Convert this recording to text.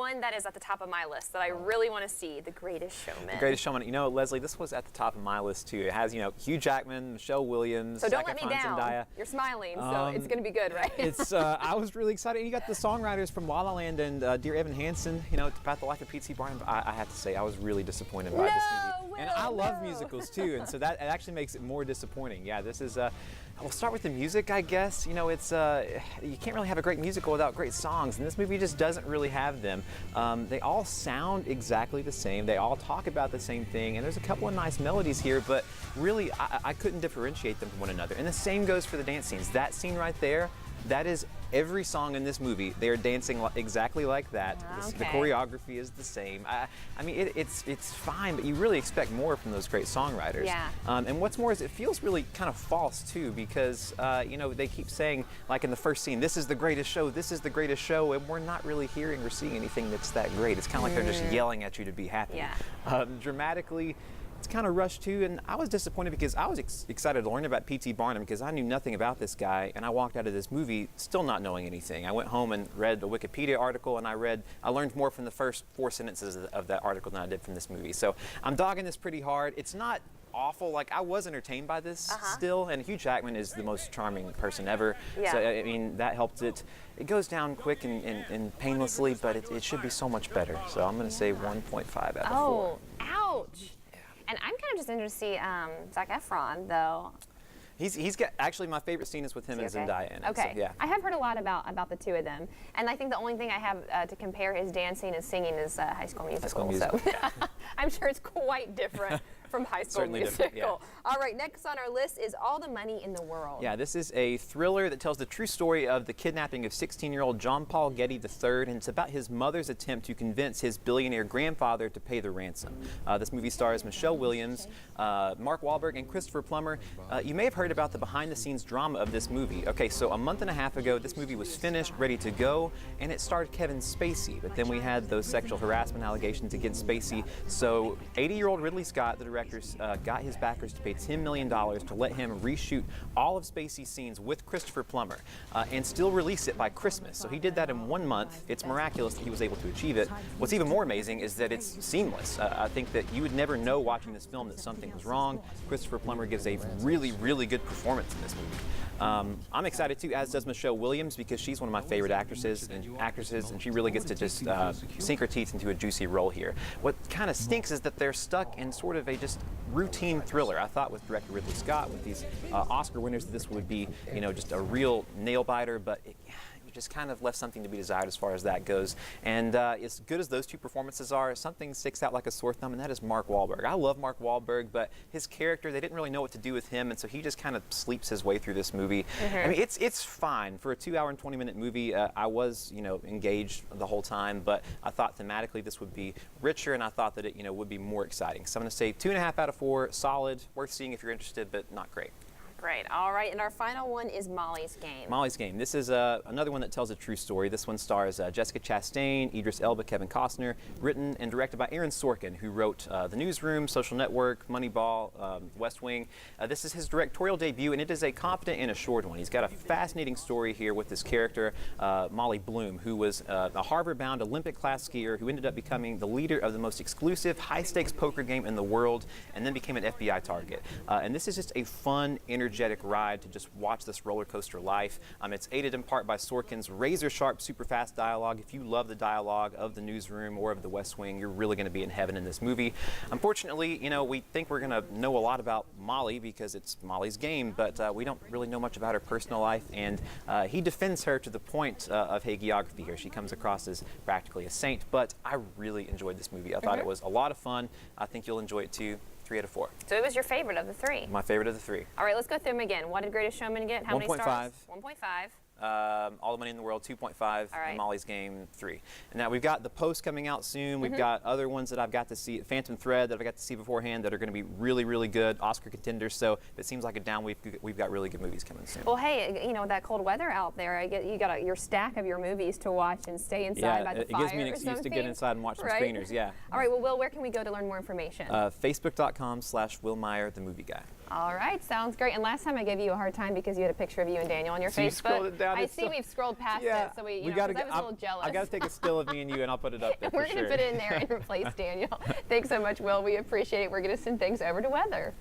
one that is at the top of my list that I really want to see, The Greatest Showman. The Greatest Showman. You know, Leslie, this was at the top of my list too. It has, you know, Hugh Jackman, Michelle Williams, so don't let me down. Zendaya. You're smiling, so it's going to be good, right? I was really excited. You got the songwriters from La La Land and Dear Evan Hansen. You know, about the life of P.T. Barnum. I have to say, I was really disappointed by this movie. And I love musicals too, and so that actually makes it more disappointing. Yeah, this is. We'll start with the music, I guess. You know, it's you can't really have a great musical without great songs, and this movie just doesn't really have them. They all sound exactly the same. They all talk about the same thing, and there's a couple of nice melodies here, but really, I couldn't differentiate them from one another. And the same goes for the dance scenes. That scene right there, that is every song in this movie. They are dancing exactly like that. Okay. The choreography is the same. I mean, it's fine, but you really expect more from those great songwriters. Yeah. And what's more is it feels really kind of false too, because you know, they keep saying, like in the first scene, this is the greatest show, this is the greatest show, and we're not really hearing or seeing anything that's that great. It's kind of like they're just yelling at you to be happy. Yeah. Dramatically, it's kind of rushed too, and I was disappointed because I was excited to learn about P.T. Barnum because I knew nothing about this guy, and I walked out of this movie still not knowing anything. I went home and read a Wikipedia article, and I learned more from the first 4 sentences of that article than I did from this movie. So I'm dogging this pretty hard. It's not awful. Like, I was entertained by this still, and Hugh Jackman is the most charming person ever. Yeah. So I mean, that helped it. It goes down quick and painlessly, but it should be so much better. So I'm going to say 1.5 out of 4. Oh, ouch. And I'm kind of just interested to see Zac Efron, though. He's got, actually, my favorite scene is with him and Zendaya in it. Okay. So, yeah. I have heard a lot about the two of them, and I think the only thing I have to compare his dancing and singing is High School Musical. High School Musical. So I'm sure it's quite different from High School Certainly Musical. different, yeah. All right, next on our list is All the Money in the World. Yeah, this is a thriller that tells the true story of the kidnapping of 16-year-old John Paul Getty III, and it's about his mother's attempt to convince his billionaire grandfather to pay the ransom. This movie stars Michelle Williams, Mark Wahlberg, and Christopher Plummer. You may have heard about the behind-the-scenes drama of this movie. Okay, so a month and a half ago, this movie was finished, ready to go, and it starred Kevin Spacey, but then we had those sexual harassment allegations against Spacey, so 80-year-old Ridley Scott, the director, got his backers to pay $10 million to let him reshoot all of Spacey's scenes with Christopher Plummer and still release it by Christmas. So he did that in 1 month. It's miraculous that he was able to achieve it. What's even more amazing is that it's seamless. I think that you would never know watching this film that something was wrong. Christopher Plummer gives a really, really good performance in this movie. I'm excited too, as does Michelle Williams, because she's one of my favorite actresses, and she really gets to just sink her teeth into a juicy role here. What kind of stinks is that they're stuck in sort of a just routine thriller. I thought with director Ridley Scott, with these Oscar winners, that this would be, you know, just a real nail biter, but it just kind of left something to be desired as far as that goes. And as good as those two performances are, something sticks out like a sore thumb, and that is Mark Wahlberg. I love Mark Wahlberg, but his character, they didn't really know what to do with him, and so he just kind of sleeps his way through this movie. I mean, it's fine. For a 2-hour and 20-minute movie, I was, you know, engaged the whole time, but I thought thematically this would be richer, and I thought that it, you know, would be more exciting. So I'm going to say 2.5 out of 4, solid, worth seeing if you're interested, but not great. Great. All right, and our final one is Molly's Game. Molly's Game. This is another one that tells a true story. This one stars Jessica Chastain, Idris Elba, Kevin Costner, written and directed by Aaron Sorkin, who wrote The Newsroom, Social Network, Moneyball, West Wing. This is his directorial debut, and it is a competent and assured one. He's got a fascinating story here with this character, Molly Bloom, who was a Harvard-bound Olympic-class skier who ended up becoming the leader of the most exclusive, high-stakes poker game in the world, and then became an FBI target. And this is just a fun, energetic ride to just watch this roller coaster life. It's aided in part by Sorkin's razor-sharp, super-fast dialogue. If you love the dialogue of The Newsroom or of The West Wing, you're really going to be in heaven in this movie. Unfortunately, you know, we think we're going to know a lot about Molly because it's Molly's Game, but we don't really know much about her personal life, and he defends her to the point of hagiography here. She comes across as practically a saint, but I really enjoyed this movie. I thought it was a lot of fun. I think you'll enjoy it too. 3 out of 4. So it was your favorite of the 3? My favorite of the 3. All right, let's go through them again. What did Greatest Showman get? How many stars? 1.5. All the Money in the World, 2.5, right. and Molly's Game, 3. And now we've got The Post coming out soon. We've got other ones that I've got to see, Phantom Thread that I've got to see beforehand that are going to be really, really good, Oscar contenders. So if it seems like a down week, we've got really good movies coming soon. Well, hey, you know, with that cold weather out there, you got your stack of your movies to watch and stay inside by the fire. It gives me an excuse to get inside and watch some screeners, yeah. All right, well, Will, where can we go to learn more information? Facebook.com/Will Meyer, the movie guy. All right, sounds great. And last time I gave you a hard time because you had a picture of you and Daniel on your So you Facebook. scrolled it down, I it's see still- we've scrolled past Yeah, it, so we, we know, gotta 'cause I get. was a little jealous. I got to take a still of me and you, and I'll put it up there. We're for going to sure. put it in there and replace Daniel. Thanks so much, Will. We appreciate it. We're going to send things over to weather.